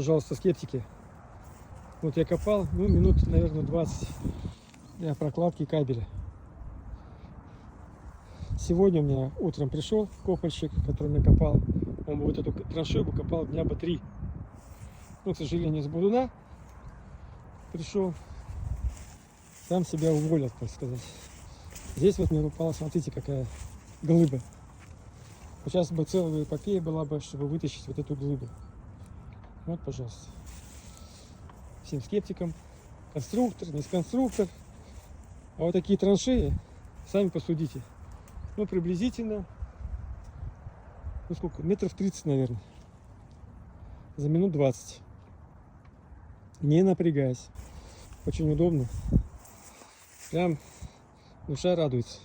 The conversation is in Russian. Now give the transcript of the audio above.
пожалуйста, скептики. Вот я копал, ну, минут, наверное, 20 для прокладки кабеля. Сегодня у меня утром пришел копальщик, который меня копал. Он бы вот эту траншею бы копал дня бы 3. Ну, к сожалению, с Будуна пришел. Сам себя уволил, так сказать. Здесь вот мне упала, смотрите, какая глыба. Вот сейчас бы целая эпопея была бы, чтобы вытащить вот эту глыбу. Вот, пожалуйста. Всем скептикам. Конструктор, не конструктор. А вот такие траншеи, сами посудите. Ну, приблизительно, ну сколько, метров 30, наверное. За минут 20. Не напрягаясь. Очень удобно. Прям душа радуется.